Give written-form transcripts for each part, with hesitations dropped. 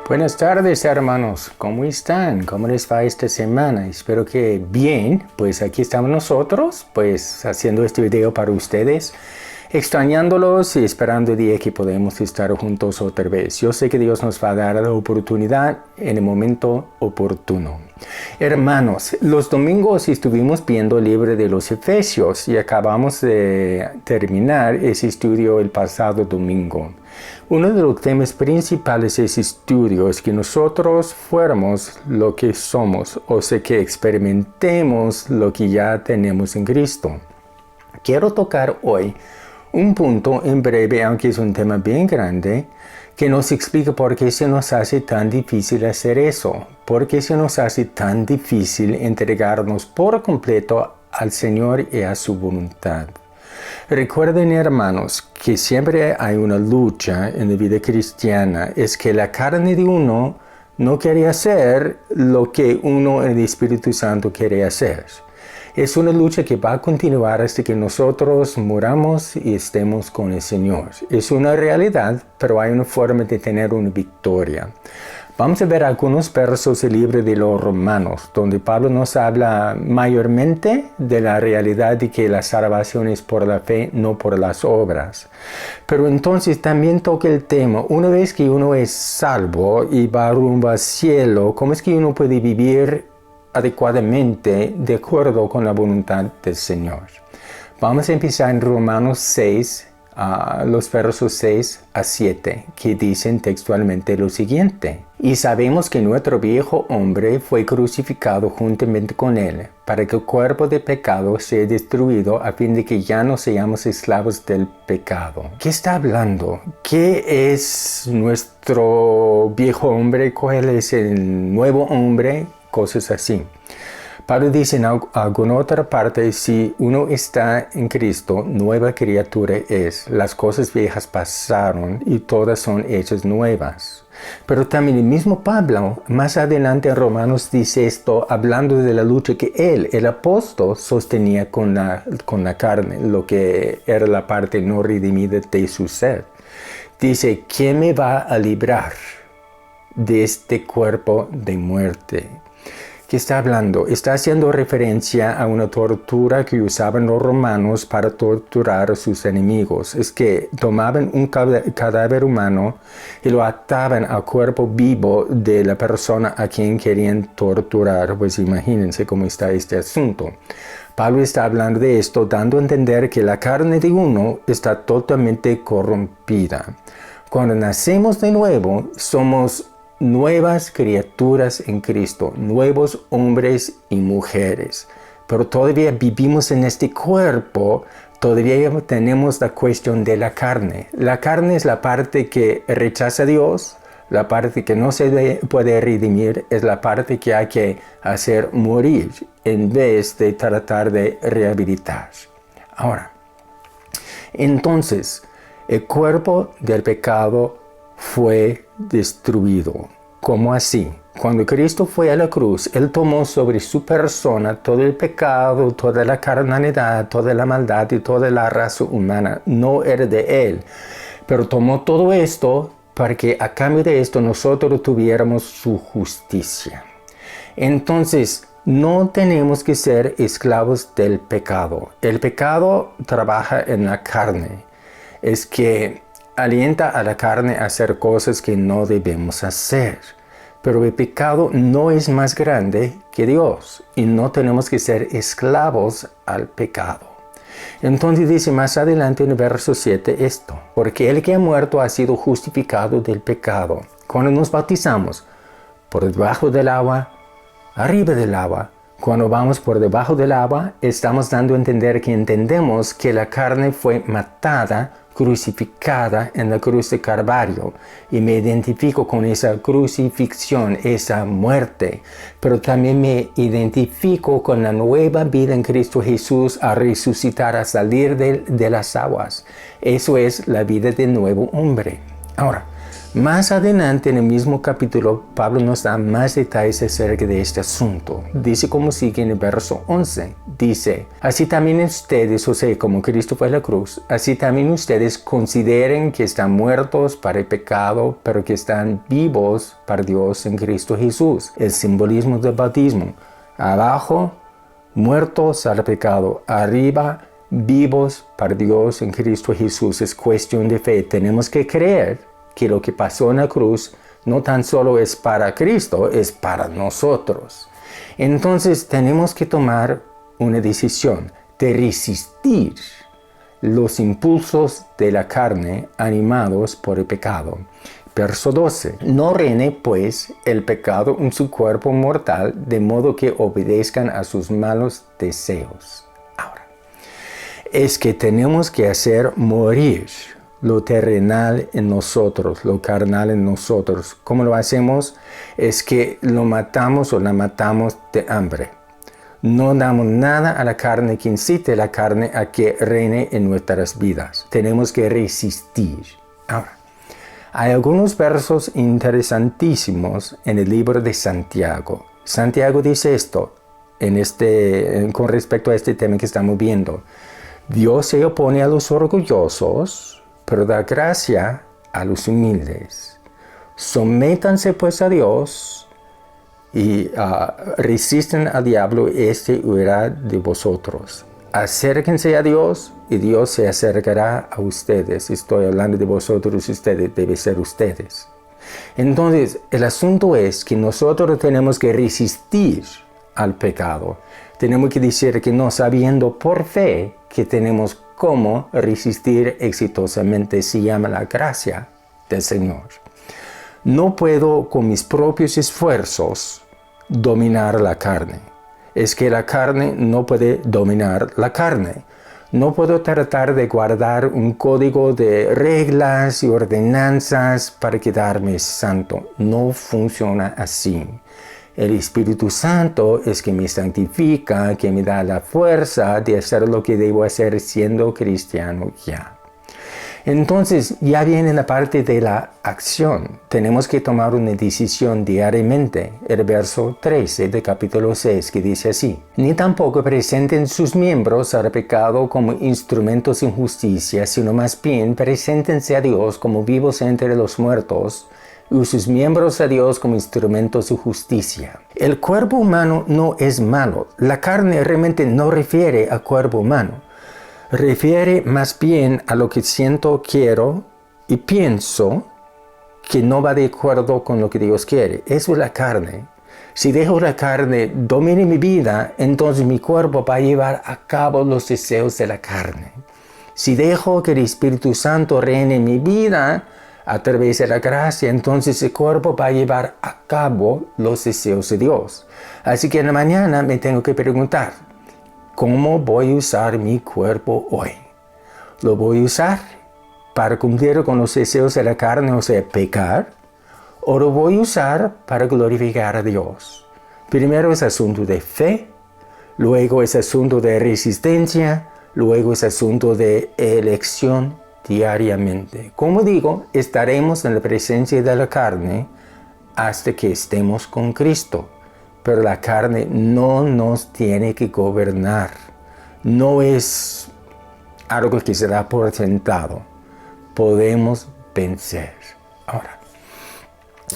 Buenas tardes, hermanos. ¿Cómo están? ¿Cómo les va esta semana? Espero que bien. Pues aquí estamos nosotros, pues haciendo este video para ustedes, extrañándolos y esperando el día que podemos estar juntos otra vez. Yo sé que Dios nos va a dar la oportunidad en el momento oportuno. Hermanos, los domingos estuvimos viendo el libro de los Efesios y acabamos de terminar ese estudio el pasado domingo. Uno de los temas principales de ese estudio es que nosotros fuéramos lo que somos, o sea que experimentemos lo que ya tenemos en Cristo. Quiero tocar hoy un punto en breve, aunque es un tema bien grande, que nos explica por qué se nos hace tan difícil hacer eso, por qué se nos hace tan difícil entregarnos por completo al Señor y a su voluntad. Recuerden, hermanos, que siempre hay una lucha en la vida cristiana. Es que la carne de uno no quiere hacer lo que uno en el Espíritu Santo quiere hacer. Es una lucha que va a continuar hasta que nosotros muramos y estemos con el Señor. Es una realidad, pero hay una forma de tener una victoria. Vamos a ver algunos versos del libro de los Romanos, donde Pablo nos habla mayormente de la realidad de que la salvación es por la fe, no por las obras. Pero entonces también toca el tema, una vez que uno es salvo y va rumbo al cielo, ¿cómo es que uno puede vivir adecuadamente de acuerdo con la voluntad del Señor? Vamos a empezar en Romanos 6, los versos 6 a 7, que dicen textualmente lo siguiente: Y sabemos que nuestro viejo hombre fue crucificado juntamente con él, para que el cuerpo de pecado sea destruido, a fin de que ya no seamos esclavos del pecado. ¿Qué está hablando? ¿Qué es nuestro viejo hombre? ¿Cuál es el nuevo hombre? Cosas así. Pablo dice en alguna otra parte, si uno está en Cristo, nueva criatura es. Las cosas viejas pasaron y todas son hechas nuevas. Pero también el mismo Pablo, más adelante en Romanos, dice esto, hablando de la lucha que él, el apóstol, sostenía con la carne, lo que era la parte no redimida de su ser. Dice, ¿quién me va a librar de este cuerpo de muerte? ¿Qué está hablando? Está haciendo referencia a una tortura que usaban los romanos para torturar a sus enemigos. Es que tomaban un cadáver humano y lo ataban al cuerpo vivo de la persona a quien querían torturar. Pues imagínense cómo está este asunto. Pablo está hablando de esto, dando a entender que la carne de uno está totalmente corrompida. Cuando nacemos de nuevo, somos nuevas criaturas en Cristo, nuevos hombres y mujeres. Pero todavía vivimos en este cuerpo, todavía tenemos la cuestión de la carne. La carne es la parte que rechaza a Dios, la parte que no se puede redimir, es la parte que hay que hacer morir en vez de tratar de rehabilitar. Ahora, entonces, el cuerpo del pecado fue destruido. ¿Cómo así? Cuando Cristo fue a la cruz, Él tomó sobre su persona todo el pecado, toda la carnalidad, toda la maldad y toda la raza humana. No era de Él, pero tomó todo esto para que a cambio de esto nosotros tuviéramos su justicia. Entonces, no tenemos que ser esclavos del pecado. El pecado trabaja en la carne. Es que alienta a la carne a hacer cosas que no debemos hacer. Pero el pecado no es más grande que Dios y no tenemos que ser esclavos al pecado. Entonces dice más adelante en el verso 7 esto: porque el que ha muerto ha sido justificado del pecado. Cuando nos bautizamos por debajo del agua, arriba del agua, cuando vamos por debajo del agua, estamos dando a entender que entendemos que la carne fue matada, crucificada en la cruz de Calvario, y me identifico con esa crucifixión, esa muerte, pero también me identifico con la nueva vida en Cristo Jesús a resucitar, a salir de las aguas. Eso es la vida del nuevo hombre. Ahora, Más adelante en el mismo capítulo, Pablo nos da más detalles acerca de este asunto. Dice como sigue en el verso 11. Dice, así también ustedes, o sea, como Cristo fue a la cruz, así también ustedes consideren que están muertos para el pecado, pero que están vivos para Dios en Cristo Jesús. El simbolismo del bautismo. Abajo, muertos al pecado. Arriba, vivos para Dios en Cristo Jesús. Es cuestión de fe. Tenemos que creer que lo que pasó en la cruz no tan solo es para Cristo, es para nosotros. Entonces tenemos que tomar una decisión de resistir los impulsos de la carne animados por el pecado. Verso 12. No reine pues el pecado en su cuerpo mortal, de modo que obedezcan a sus malos deseos. Ahora, es que tenemos que hacer morir lo terrenal en nosotros, lo carnal en nosotros. ¿Cómo lo hacemos? Es que lo matamos o la matamos de hambre. No damos nada a la carne que incite la carne a que reine en nuestras vidas. Tenemos que resistir. Ahora, hay algunos versos interesantísimos en el libro de Santiago. Santiago dice esto con respecto a este tema que estamos viendo. Dios se opone a los orgullosos, pero da gracia a los humildes. Sométanse pues a Dios y resisten al diablo, este huirá de vosotros. Acérquense a Dios y Dios se acercará a ustedes. Estoy hablando de vosotros, ustedes, debe ser ustedes. Entonces, el asunto es que nosotros tenemos que resistir al pecado. Tenemos que decir que no, sabiendo por fe que tenemos cómo resistir exitosamente, se llama la gracia del Señor. No puedo con mis propios esfuerzos dominar la carne. Es que la carne no puede dominar la carne. No puedo tratar de guardar un código de reglas y ordenanzas para quedarme santo. No funciona así. El Espíritu Santo es que me santifica, que me da la fuerza de hacer lo que debo hacer siendo cristiano ya. Entonces ya viene la parte de la acción. Tenemos que tomar una decisión diariamente. El verso 13 del capítulo 6 que dice así. Ni tampoco presenten sus miembros al pecado como instrumentos de injusticia, sino más bien preséntense a Dios como vivos entre los muertos, y sus miembros a Dios como instrumentos de justicia. El cuerpo humano no es malo. La carne realmente no refiere al cuerpo humano. Refiere más bien a lo que siento, quiero y pienso que no va de acuerdo con lo que Dios quiere. Eso es la carne. Si dejo la carne domine mi vida, entonces mi cuerpo va a llevar a cabo los deseos de la carne. Si dejo que el Espíritu Santo reine en mi vida a través de la gracia, entonces el cuerpo va a llevar a cabo los deseos de Dios. Así que en la mañana me tengo que preguntar, ¿cómo voy a usar mi cuerpo hoy? ¿Lo voy a usar para cumplir con los deseos de la carne, o sea, pecar? ¿O lo voy a usar para glorificar a Dios? Primero es asunto de fe, luego es asunto de resistencia, luego es asunto de elección diariamente. Como digo, estaremos en la presencia de la carne hasta que estemos con Cristo. Pero la carne no nos tiene que gobernar. No es algo que se da por sentado. Podemos vencer. Ahora,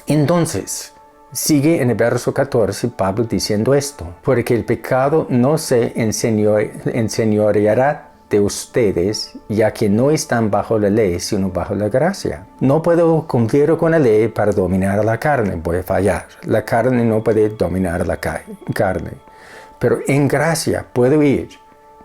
entonces, sigue en el verso 14 Pablo diciendo esto. Porque el pecado no se enseñoreará de ustedes, ya que no están bajo la ley, sino bajo la gracia. No puedo cumplir con la ley para dominar la carne, voy a fallar. La carne no puede dominar la carne. Pero en gracia puedo ir,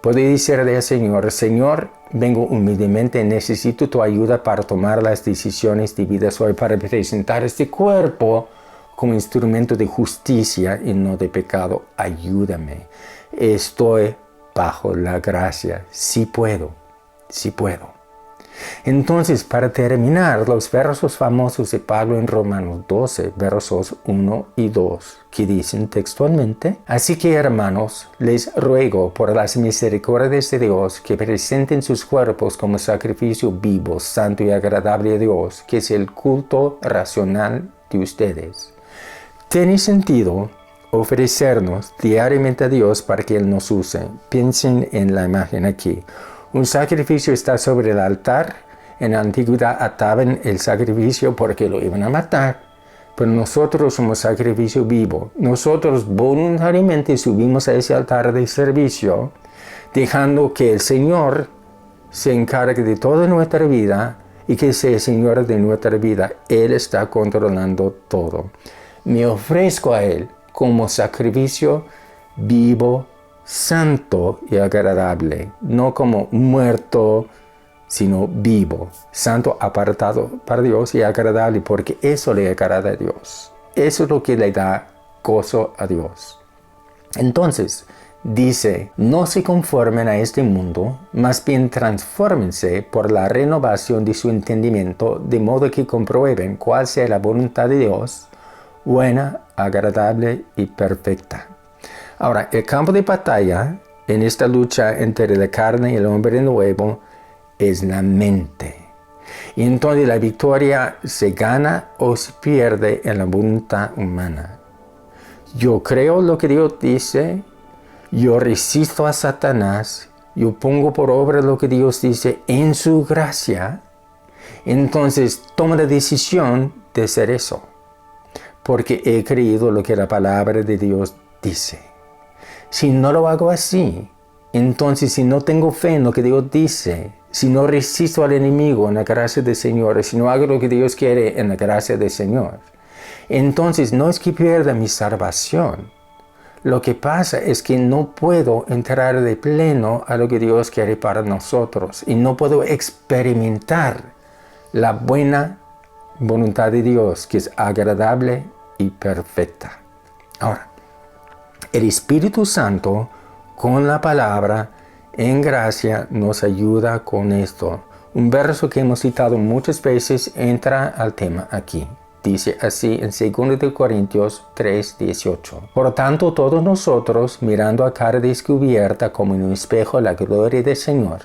puedo decirle al Señor, Señor, vengo humildemente, necesito tu ayuda para tomar las decisiones debidas hoy, para presentar este cuerpo como instrumento de justicia y no de pecado. Ayúdame. Estoy bajo la gracia. Sí puedo. Entonces, para terminar, los versos famosos de Pablo en Romanos 12, versos 1 y 2, que dicen textualmente: así que, hermanos, les ruego por las misericordias de Dios que presenten sus cuerpos como sacrificio vivo, santo y agradable a Dios, que es el culto racional de ustedes. Tiene sentido ofrecernos diariamente a Dios para que Él nos use. Piensen en la imagen aquí. Un sacrificio está sobre el altar. En la antigüedad ataban el sacrificio porque lo iban a matar. Pero nosotros somos sacrificio vivo. Nosotros voluntariamente subimos a ese altar de servicio, dejando que el Señor se encargue de toda nuestra vida y que sea el Señor de nuestra vida. Él está controlando todo. Me ofrezco a Él como sacrificio vivo, santo y agradable, no como muerto, sino vivo, santo, apartado para Dios y agradable, porque eso le agrada a Dios. Eso es lo que le da gozo a Dios. Entonces, dice: no se conformen a este mundo, más bien transfórmense por la renovación de su entendimiento, de modo que comprueben cuál sea la voluntad de Dios, buena, agradable y perfecta. Ahora, el campo de batalla en esta lucha entre la carne y el hombre nuevo es la mente. Y entonces la victoria se gana o se pierde en la voluntad humana. Yo creo lo que Dios dice, yo resisto a Satanás, yo pongo por obra lo que Dios dice en su gracia, entonces tomo la decisión de hacer eso, porque he creído lo que la palabra de Dios dice. Si no lo hago así, entonces si no tengo fe en lo que Dios dice, si no resisto al enemigo en la gracia del Señor, si no hago lo que Dios quiere en la gracia del Señor, entonces no es que pierda mi salvación. Lo que pasa es que no puedo entrar de pleno a lo que Dios quiere para nosotros y no puedo experimentar la buena voluntad de Dios, que es agradable y perfecta. Ahora, el Espíritu Santo con la palabra en gracia nos ayuda con esto. Un verso que hemos citado muchas veces entra al tema aquí. Dice así en 2 Corintios 3:18. Por tanto, todos nosotros, mirando a cara descubierta como en un espejo la gloria del Señor,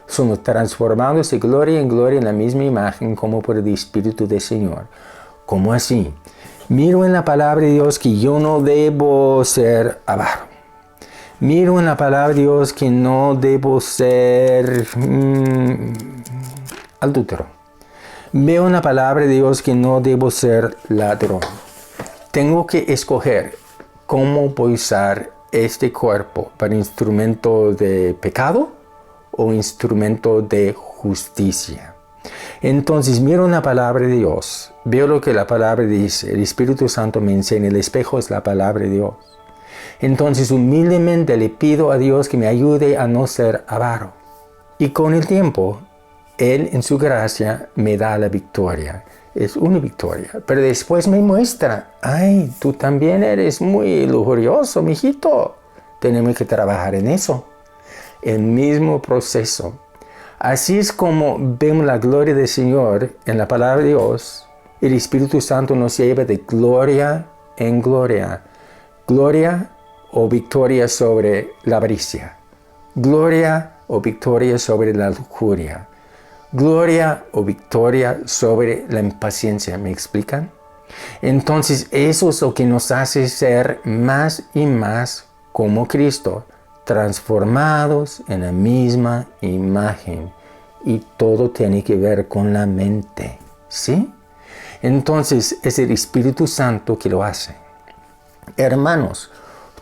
somos transformados de gloria en gloria en la misma imagen como por el Espíritu del Señor. ¿Cómo así? Miro en la palabra de Dios que yo no debo ser avaro. Miro en la palabra de Dios que no debo ser adúltero. Veo en la palabra de Dios que no debo ser ladrón. Tengo que escoger cómo voy a usar este cuerpo para instrumento de pecado o instrumento de justicia. Entonces miro en la palabra de Dios, veo lo que la palabra dice, el Espíritu Santo me enseña, el espejo es la palabra de Dios. Entonces humildemente le pido a Dios que me ayude a no ser avaro. Y con el tiempo, Él en su gracia me da la victoria. Es una victoria. Pero después me muestra, ay, tú también eres muy lujurioso, mijito. Tenemos que trabajar en eso. El mismo proceso. Así es como vemos la gloria del Señor en la palabra de Dios. El Espíritu Santo nos lleva de gloria en gloria. Gloria o victoria sobre la avaricia. Gloria o victoria sobre la lujuria. Gloria o victoria sobre la impaciencia. ¿Me explican? Entonces eso es lo que nos hace ser más y más como Cristo, transformados en la misma imagen. Y todo tiene que ver con la mente. ¿Sí? Entonces es el Espíritu Santo que lo hace. Hermanos,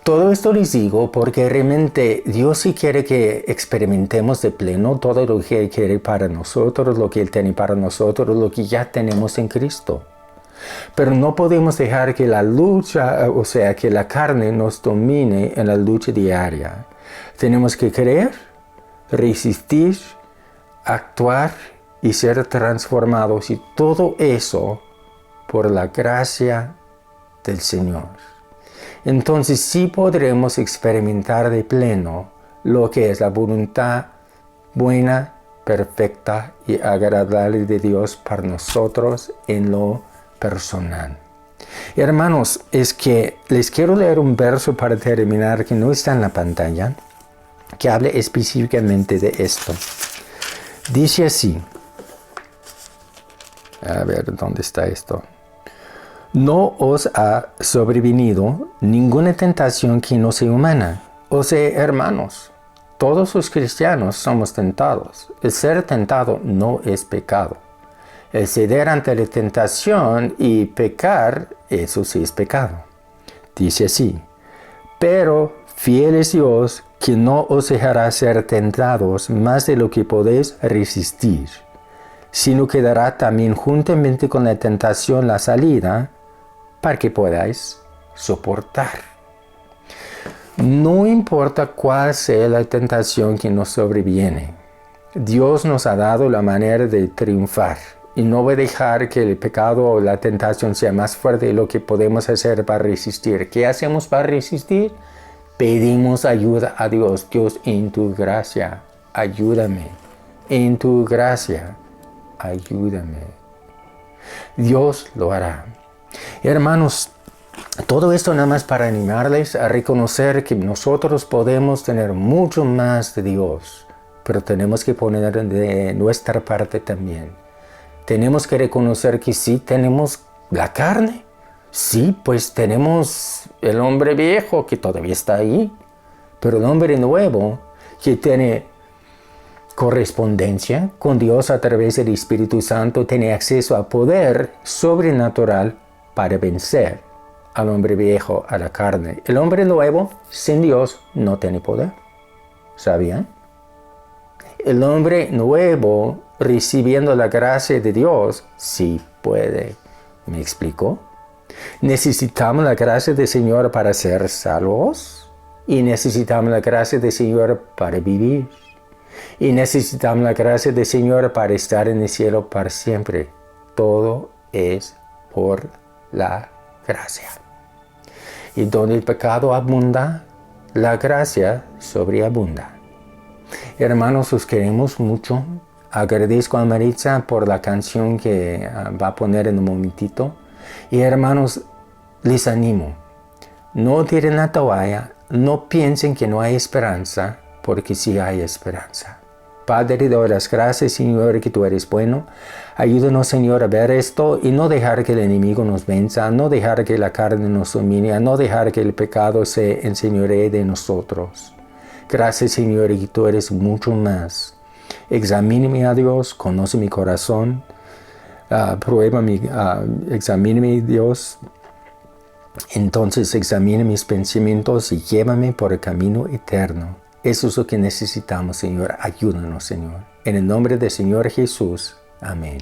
todo esto les digo porque realmente Dios sí quiere que experimentemos de pleno todo lo que Él quiere para nosotros, lo que Él tiene para nosotros, lo que ya tenemos en Cristo. Pero no podemos dejar que la lucha, o sea, que la carne nos domine en la lucha diaria. Tenemos que creer, resistir, actuar y ser transformados, y todo eso por la gracia del Señor. Entonces sí podremos experimentar de pleno lo que es la voluntad buena, perfecta y agradable de Dios para nosotros en lo personal. Hermanos, es que les quiero leer un verso para terminar que no está en la pantalla, que hable específicamente de esto. Dice así, a ver, ¿dónde está esto? No os ha sobrevenido ninguna tentación que no sea humana. O sea, hermanos, todos los cristianos somos tentados. El ser tentado no es pecado. El ceder ante la tentación y pecar, eso sí es pecado. Dice así, pero fiel es Dios, que no os dejará ser tentados más de lo que podéis resistir, sino que dará también juntamente con la tentación la salida, para que podáis soportar. No importa cuál sea la tentación que nos sobreviene, Dios nos ha dado la manera de triunfar y no va a dejar que el pecado o la tentación sea más fuerte de lo que podemos hacer para resistir. ¿Qué hacemos para resistir? Pedimos ayuda a Dios. Dios, en tu gracia, ayúdame. En tu gracia, ayúdame. Dios lo hará. Hermanos, todo esto nada más para animarles a reconocer que nosotros podemos tener mucho más de Dios, pero tenemos que poner de nuestra parte también. Tenemos que reconocer que sí tenemos la carne, sí, pues tenemos el hombre viejo que todavía está ahí, pero el hombre nuevo que tiene correspondencia con Dios a través del Espíritu Santo tiene acceso a poder sobrenatural para vencer al hombre viejo, a la carne. El hombre nuevo sin Dios no tiene poder. ¿Sabían? El hombre nuevo recibiendo la gracia de Dios sí puede. ¿Me explicó? Necesitamos la gracia del Señor para ser salvos y necesitamos la gracia del Señor para vivir. Y necesitamos la gracia del Señor para estar en el cielo para siempre. Todo es por la gracia. Y donde el pecado abunda, la gracia sobreabunda. Hermanos, os queremos mucho. Agradezco a Maritza por la canción que va a poner en un momentito. Y hermanos, les animo. No tiren la toalla. No piensen que no hay esperanza, porque sí hay esperanza. Padre, te doy las gracias, Señor, que tú eres bueno. Ayúdanos, Señor, a ver esto y no dejar que el enemigo nos venza, no dejar que la carne nos domine, no dejar que el pecado se enseñoree de nosotros. Gracias, Señor, que tú eres mucho más. Examíneme a Dios, conoce mi corazón, examíneme, Dios. Entonces examine mis pensamientos y llévame por el camino eterno. Eso es lo que necesitamos, Señor. Ayúdanos, Señor. En el nombre del Señor Jesús. Amén.